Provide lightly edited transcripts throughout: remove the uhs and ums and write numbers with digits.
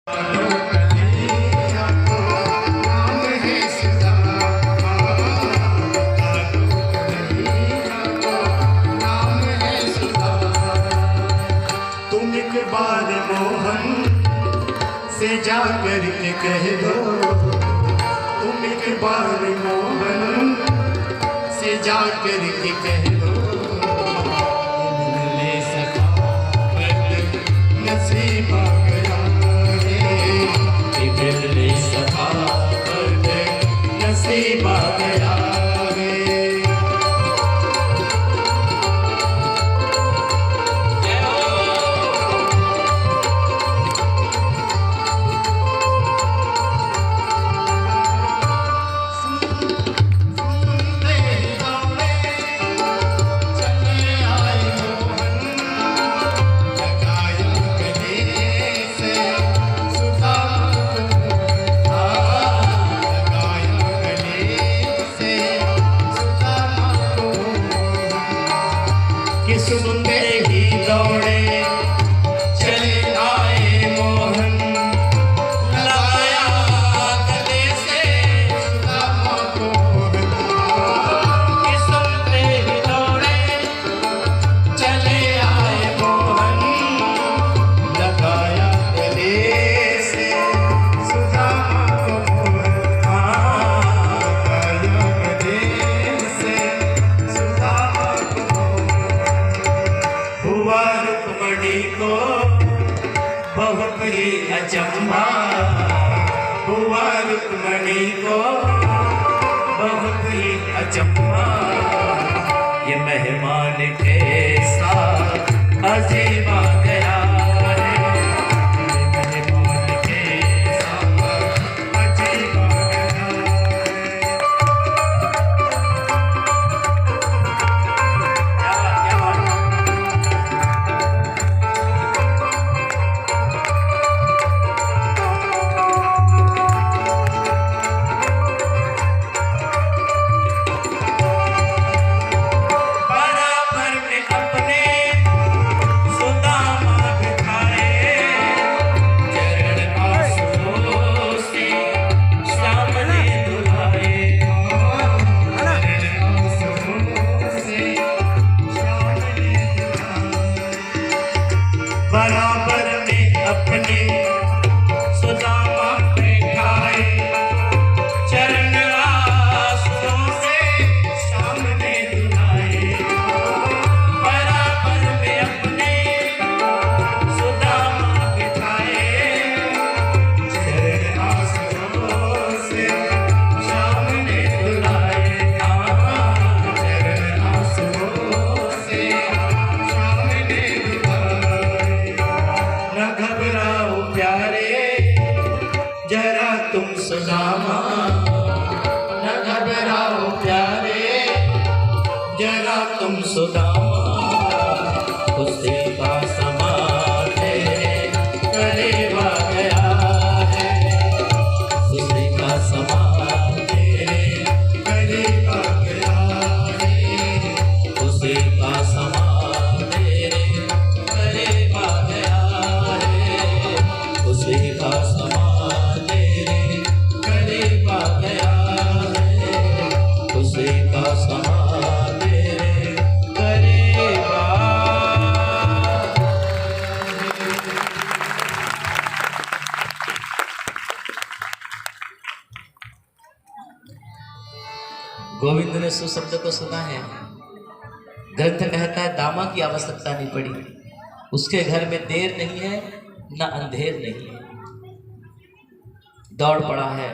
से जा कर के कह दो, तुम एक बार मोहन से जा कर के कह दो, मिलने सका नसीब आ गया है, मिलने सका नसीब आ गया है। सुनते ही दौड़े चले आए मोहन, लगाया गले से सुदामा को। सुनते ही दौड़े चले आए मोहन, लगाया गले से सुदामा को। लगाया गले से सुदामा को। हुआ रुक्मणी को बहुत ही अचंभा, हुआ रुक्मणी को बहुत ही अचंभा, ये मेहमान कैसा अजीब आ गया है, ये मेहमान कैसा अजीब आ गया है। क्या बात बराबर में अपने सुदामा बैठाए, चरण आंसुओं से सामने धुलाए। बराबर में अपने सुदामा बैठाए, चरण आंसुओं से सामने धुलाए। चरण आंसुओं से सामने धुलाए। न घबराओ प्यारे जरा तुम सुदामा, न घबराओ प्यारे जरा तुम सुदामा, खुशी का समा तेरे करीब आ गया है, खुशी का समा तेरे करीब आ गया है, खुशी का समा तेरे करीब आ गया है, खुशी का समा तेरे करीब आ गया है, खुशी का समा तेरे करीब आ। गोविंद ने सुशब्द को सुना है। ग्रंथ कहता है दामा की आवश्यकता नहीं पड़ी, उसके घर में देर नहीं है न अंधेर नहीं है। दौड़ पड़ा है,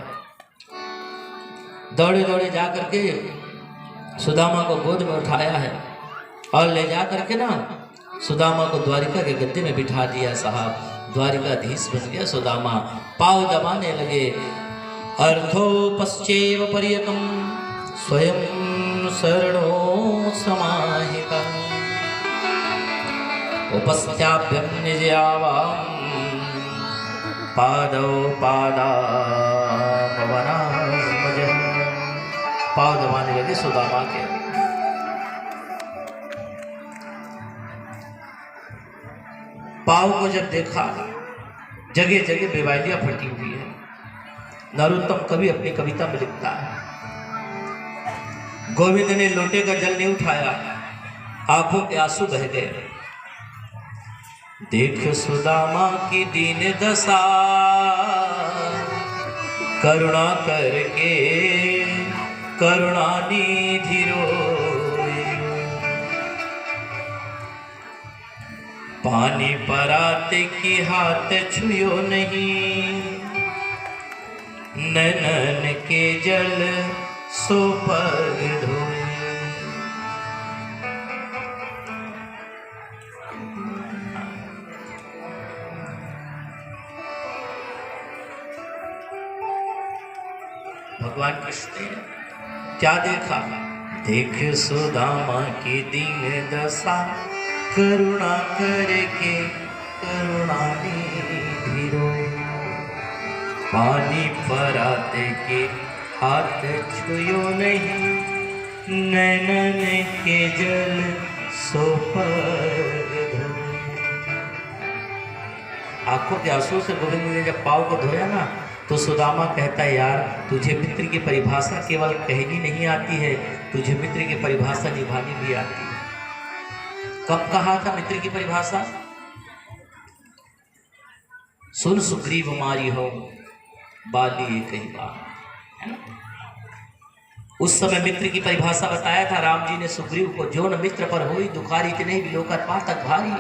दौड़े दौड़े जा करके सुदामा को गोद में उठाया है और ले जा करके ना सुदामा को द्वारिका के गद्दे में बिठा दिया। साहब द्वारिकाधीश बन गया सुदामा। पाँव दबाने लगे। अर्थोपश्चैव पर्यकम स्वयं शरणो समाहिता, उपस्थाप्यं निजयावां पादौ पादापवनामजः। पाँव दबाने लगे सुदामा के। पाँव को जब देखा जगह जगह बेवाइलियां फटी हुई है। नरोत्तम कवि अपनी कविता में लिखता है, गोविंद ने लोटे का जल नहीं उठाया, आंखों के आंसू बह गए। देख सुदामा की दीन दशा, करुणा करके करुणा निधि रोए। पानी पराते की हाथ छुयो नहीं, नैनन के जल सो पर धोए। भगवान कृष्ण ने क्या देखा? देख सुदामा की दीन दशा, करुणा करके करुणा निधि रोए। पानी पराते के हाथ छुयो नहीं, नैनन के जल सो पर धोए। आंखों के आंसू से गोविंद ने जब पाँव को धोया ना, तो सुदामा कहता है, यार तुझे मित्र की परिभाषा केवल कहनी नहीं आती है, तुझे मित्र की परिभाषा निभानी भी आती है। कब कहा था मित्र की परिभाषा? सुन सुग्रीव मारी हो बाली एक ही बार, है ना? उस समय मित्र की परिभाषा बताया था राम जी ने सुग्रीव को, जो न मित्र पर होई दुखारी कि नहीं विलोकत पातक भारी।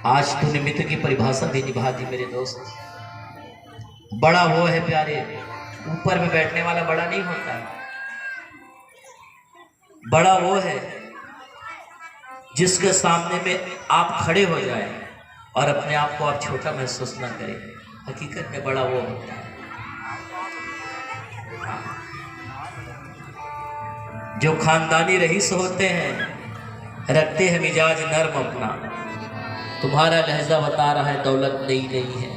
आज तूने मित्र की परिभाषा भी निभा दी मेरे दोस्त। बड़ा वो है प्यारे, ऊपर में बैठने वाला बड़ा नहीं होता है। बड़ा वो है जिसके सामने में आप खड़े हो जाए और अपने आप को आप छोटा महसूस ना करें। हकीकत में बड़ा वो होता है जो खानदानी रईस होते हैं, रखते हैं मिजाज नर्म अपना। तुम्हारा लहजा बता रहा है दौलत नई नहीं है।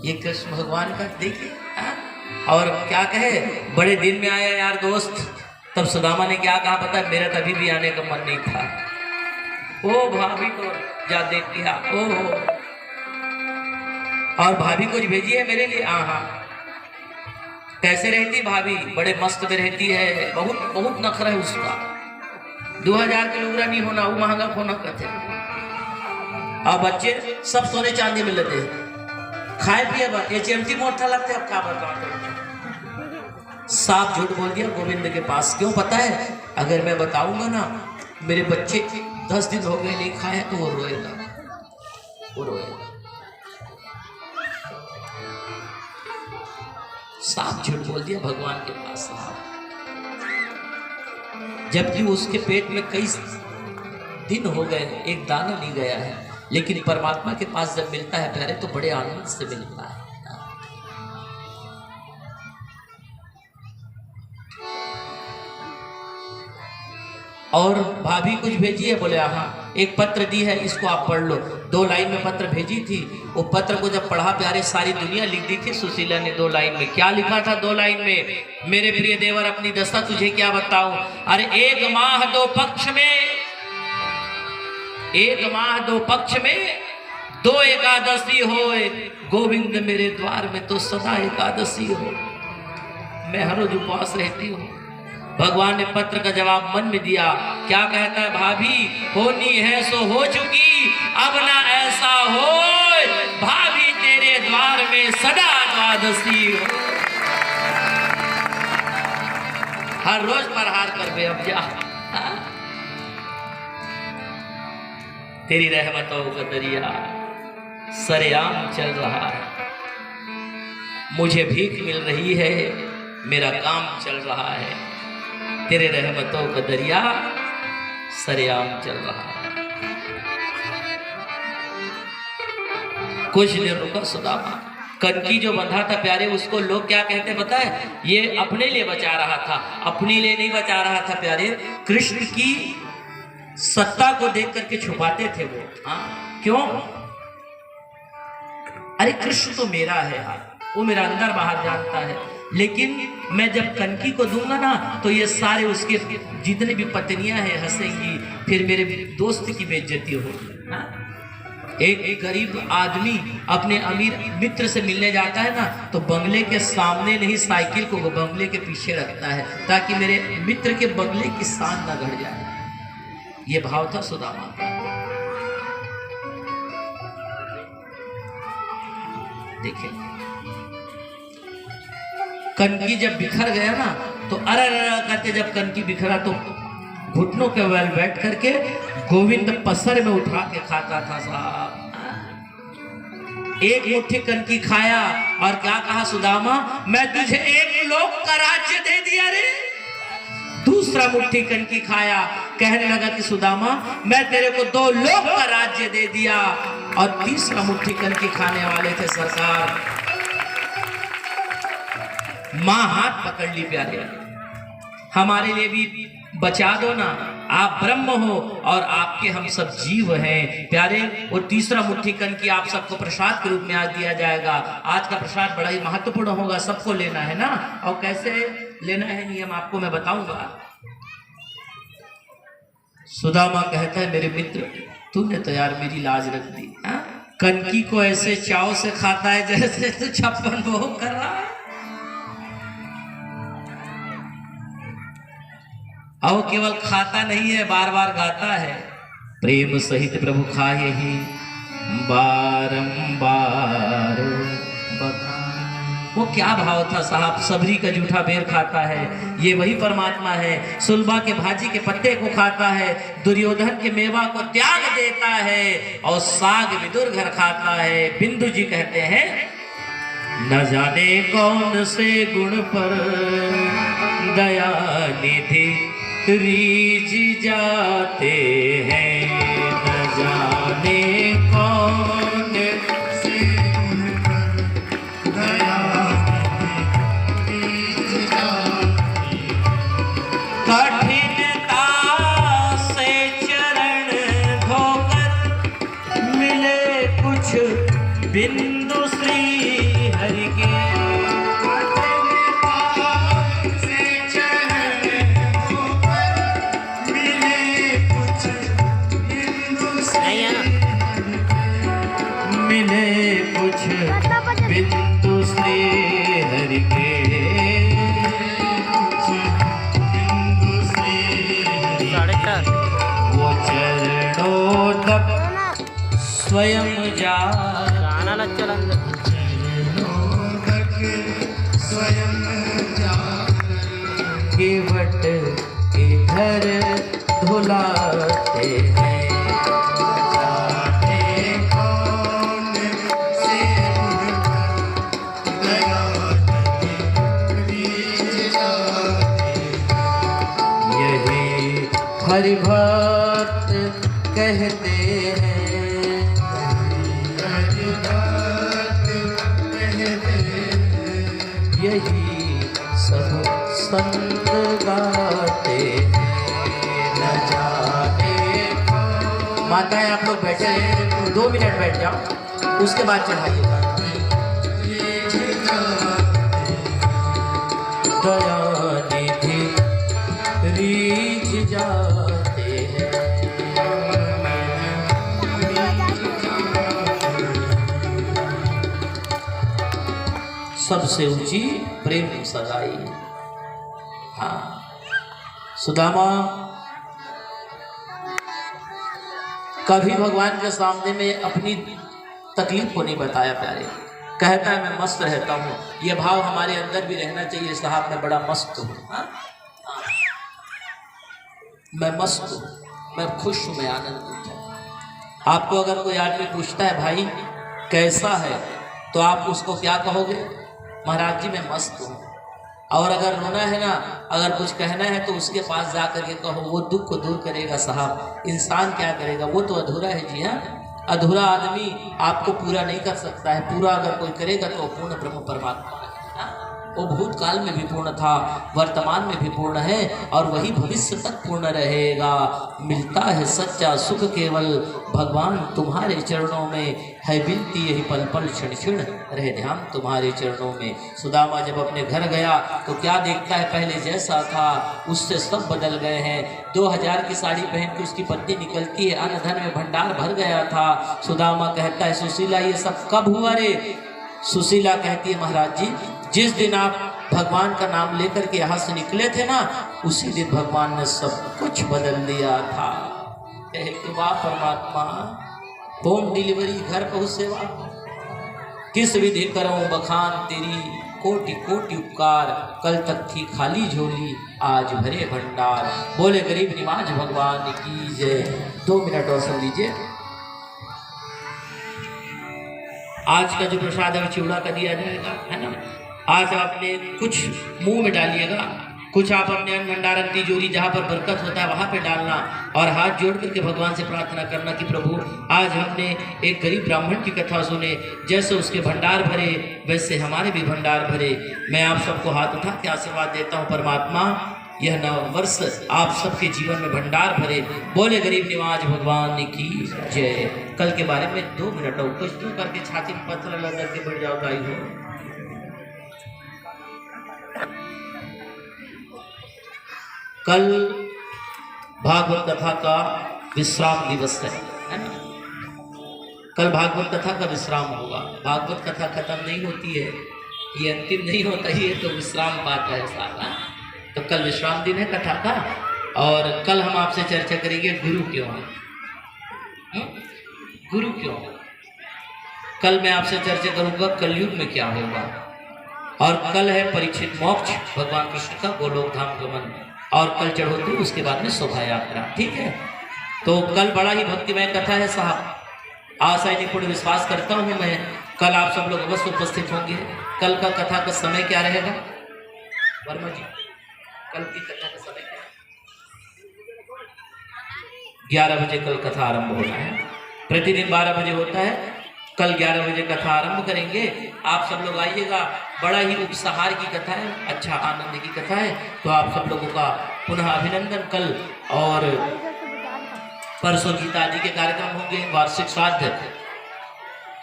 ये कृष्ण भगवान का देखिए। और क्या कहे, बड़े दिन में आया यार दोस्त। तब सुदामा ने क्या कहा पता है? मेरा कभी भी आने का मन नहीं था। ओ भाभी को जा देख लिया, ओहो, और भाभी कुछ भेजी है मेरे लिए? हाँ, कैसे रहती भाभी? बड़े मस्त में रहती है, बहुत बहुत नखरा है उसका। 2000 के लुगरा नहीं होना, वो महंगा होना कहते। अब बच्चे सब सोने चांदी में लेते हैं, खाए पिए ये चिमटी मोटा लगते हैं। अब क्या बताऊं, साफ झूठ बोल दिया गोविंद के पास। क्यों पता है? अगर मैं बताऊंगा ना मेरे बच्चे 10 दिन हो गए नहीं खाए तो वो रोएगा, वो रोएगा। साफ झूठ बोल दिया भगवान के पास, जबकि उसके पेट में कई दिन हो गए, एक दाना नहीं गया है। लेकिन परमात्मा के पास जब मिलता है प्यारे तो बड़े आनंद से मिलता है। और भाभी कुछ भेजी है? बोले हाँ, एक पत्र दी है, इसको आप पढ़ लो। 2 लाइन में पत्र भेजी थी। वो पत्र को जब पढ़ा प्यारे, सारी दुनिया लिख दी थी। सुशीला ने 2 लाइन में क्या लिखा था? 2 लाइन में, मेरे प्रिय देवर अपनी दशा तुझे क्या बताऊं। अरे 1 माह 2 पक्ष में, 1 माह 2 पक्ष में 2 एकादशी होए, गोविंद मेरे द्वार में तो सदा एकादशी हो। मैं हर रोज उपवास रहती हूँ। भगवान ने पत्र का जवाब मन में दिया। क्या कहता है? भाभी होनी है सो हो चुकी, अब ना ऐसा हो, भाभी तेरे द्वार में सदा द्वादशी हो। हर रोज प्रहार कर बे, अब जा। तेरी रहमतों का दरिया सरेआम चल रहा है, मुझे भीख मिल रही है, मेरा काम चल रहा है। तेरे रहमतों का दरिया सरेआम चल रहा है। कुछ दिन रुका सुदामा। कनकी जो बंधा था प्यारे, उसको लोग क्या कहते पता है? ये अपने लिए बचा रहा था, अपने लिए नहीं बचा रहा था प्यारे, कृष्ण की सत्ता को देख करके छुपाते थे वो। हाँ, क्यों? अरे कृष्ण तो मेरा है यार, वो मेरा अंदर बाहर जानता है। लेकिन मैं जब कनकी को दूंगा ना तो ये सारे उसके जितने भी पत्नियां हैं हंसेंगी, फिर मेरे दोस्त की बेइज्जती होगी। हाँ? एक गरीब आदमी अपने अमीर मित्र से मिलने जाता है ना तो बंगले के सामने नहीं साइकिल को बंगले के पीछे रखता है ताकि मेरे मित्र के बंगले की शान ना घट जाए। ये भाव था सुदामा का। देखिए कनकी जब बिखर गया ना तो अरे करके जब कनकी बिखरा तो घुटनों के बल बैठ करके गोविंद पसर में उठा के खाता था साहब। एक मुट्ठी कनकी खाया और क्या कहा, सुदामा मैं तुझे एक लोक का राज्य दे दिया रे। दूसरा मुट्ठी कनकी खाया, कहने लगा कि सुदामा मैं तेरे को 2 लोक का राज्य दे दिया। और तीसरा मुट्ठी कनकी खाने वाले थे सरकार, मां हाथ पकड़ ली, प्यारे हमारे लिए भी बचा दो ना, आप ब्रह्म हो और आपके हम सब जीव हैं प्यारे। और तीसरा मुट्ठी कनकी आप सबको प्रसाद के रूप में आज दिया जाएगा। आज का प्रसाद बड़ा ही महत्वपूर्ण होगा, सबको लेना है ना। और कैसे लेना है नियम आपको मैं बताऊंगा। सुदामा कहता है मेरे मित्र तूने तो यार मेरी लाज रख दी। कनकी को ऐसे चाव से खाता है जैसे तू 56 भोग कर रहा है। और केवल खाता नहीं है, बार बार गाता है, प्रेम सहित प्रभु खाए ही बारंबार बता। वो क्या भाव था साहब, सबरी का जूठा बेर खाता है, ये वही परमात्मा है। सुलभा के भाजी के पत्ते को खाता है, दुर्योधन के मेवा को त्याग देता है और साग विदुर घर खाता है। बिंदु जी कहते हैं न जाने कौन से गुण पर दया निधि रीझ जाते हैं, न जाने कौन से गुण पर दया रीझ जाते हैं। कठिनता से चरण धोकर मिले कुछ बिंदु श्री हरि के। बिंदु श्री हरि के, बिंदु श्री वो चरणों तक स्वयं जा, स्वयं जा केवट इधर धुलाते हैं। हरि भक्त कहते हैं, हरि भक्त कहते हैं, यही सब संत गाते हैं। न जाने माताएं आप लोग बैठे हैं, 2 मिनट बैठ जाओ, उसके बाद चढ़ाइएगा। दया निधि रीझ जाते हैं, सबसे ऊंची प्रेम सगाई। हाँ सुदामा कभी भगवान के सामने में अपनी तकलीफ को नहीं बताया प्यारे। कहता है मैं मस्त रहता हूँ। ये भाव हमारे अंदर भी रहना चाहिए साहब, मैं बड़ा मस्त हूँ, मैं मस्त हूँ, मैं खुश हूँ, मैं आनंदित हूँ। आपको अगर कोई आदमी पूछता है भाई कैसा है तो आप उसको क्या कहोगे? महाराज जी मैं मस्त हूँ। और अगर रोना है ना, अगर कुछ कहना है तो उसके पास जा कर के कहो, वो दुख को दूर करेगा साहब। इंसान क्या करेगा, वो तो अधूरा है जी। हाँ अधूरा आदमी आपको पूरा नहीं कर सकता है, पूरा अगर कोई करेगा तो पूर्ण ब्रह्म परमात्मा है। वो भूतकाल में भी पूर्ण था, वर्तमान में भी पूर्ण है और वही भविष्य तक पूर्ण रहेगा। मिलता है सच्चा सुख केवल भगवान तुम्हारे चरणों में, है बिनती यही पल पल क्षण क्षण रहे ध्यान तुम्हारे चरणों में। सुदामा जब अपने घर गया तो क्या देखता है, पहले जैसा था उससे सब बदल गए हैं। 2000 की साड़ी पहन के उसकी पत्नी निकलती है, अन्न धन में भंडार भर गया था। सुदामा कहता है, सुशीला ये सब कब हुआ रे? सुशीला कहती है, महाराज जी जिस दिन आप भगवान का नाम लेकर के यहाँ से निकले थे ना, उसी दिन भगवान ने सब कुछ बदल दिया था। कहे कि वाह परमात्मा, होम डिलीवरी घर पहुँच सेवा, किस विधि करूं बखान तेरी, कोटि कोटि उपकार, कल तक थी खाली झोली आज भरे भंडार। बोले गरीब निवाज भगवान की जय। 2 मिनट और सुन लीजिए। आज का जो प्रसाद है चिवड़ा का दिया जाएगा, है ना। आज आपने कुछ मुंह में डालिएगा, कुछ आप अपने अन्न भंडारण तिजोरी जहाँ पर बरकत होता है वहाँ पे डालना और हाथ जोड़ करके भगवान से प्रार्थना करना कि प्रभु आज हमने एक गरीब ब्राह्मण की कथा सुने, जैसे उसके भंडार भरे वैसे हमारे भी भंडार भरे। मैं आप सबको हाथ उठा के आशीर्वाद देता हूँ, परमात्मा यह नव वर्ष आप सबके जीवन में भंडार भरे। बोले गरीब निवाज भगवान की जय। कल के बारे में 2 मिनट और कुछ तो करके छाती में पत्थर लग करके बैठ जाओ गाई हो। कल भागवत कथा का विश्राम दिवस है ना। कल भागवत कथा का विश्राम होगा। भागवत कथा खत्म नहीं होती है, ये अंतिम नहीं होता, ये तो विश्राम पाता है सारा। तो कल विश्राम दिन है कथा का, और कल हम आपसे चर्चा करेंगे गुरु क्यों है, गुरु क्यों है। कल मैं आपसे चर्चा करूंगा कलयुग में क्या होगा, और कल है परीक्षित मोक्ष भगवान कृष्ण का गोलोक धाम गमन, और कल चढ़ोतरी, उसके बाद में शोभा यात्रा। ठीक है, तो कल बड़ा ही भक्तिमय कथा है साहब। आशा ही पूर्ण विश्वास करता हूँ मैं कल आप सब लोग अवश्य उपस्थित होंगे। कल का कथा का समय क्या रहेगा वर्मा जी? कल की कथा का समय क्या? 11 बजे कल कथा आरंभ होना है। प्रतिदिन 12 बजे होता है, कल 11 बजे कथा आरंभ करेंगे। आप सब लोग आइएगा, बड़ा ही उपसहार की कथा है, अच्छा आनंद की कथा है। तो आप सब लोगों का पुनः अभिनंदन। कल और परसों गीता आदि के कार्यक्रम होंगे। वार्षिक श्राद्ध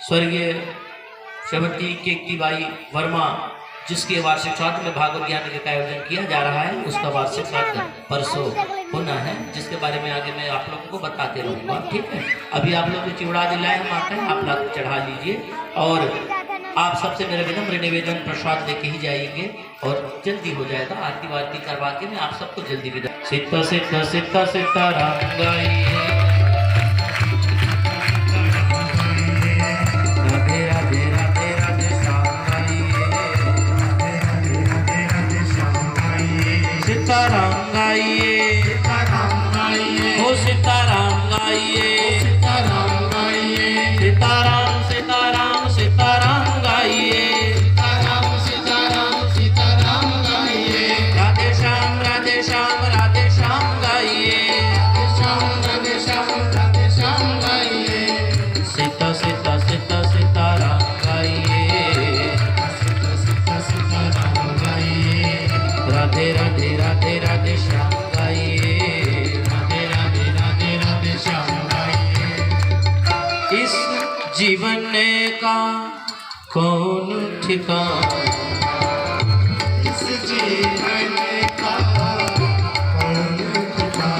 स्वर्गीय श्रीमती केकटीबाई वर्मा, जिसके वार्षिक श्राद्ध में भागवत ज्ञान का आयोजन किया जा रहा है, उसका वार्षिक श्राद्ध परसों होना है, जिसके बारे में आगे मैं आप लोगों को बताते रहूँगा। ठीक है, अभी आप लोग को चिवड़ा दिलाए हम आते हैं, आप लोग चढ़ा लीजिए, और आप सबसे मेरा विनम्र निवेदन प्रसाद लेके ही जाएंगे और जल्दी हो जाएगा। आरती वारती करवा के मैं आप सबको जल्दी विदा। सीता सीता सीता सीता राम गाइए, राधे राधे राधे राधे श्याम गाइए, सीताराम गाइए, हो सीताराम गाइए, सीताराम सीताराम सीताराम गाइए, राधे श्याम राधे श्याम राधे श्याम गाइए, सीता सीता सीता सीताराम गाइए, राधे राधे राधे राधे श्याम गाइए, इस जीवन का कौन ठिकाना, इस जीवन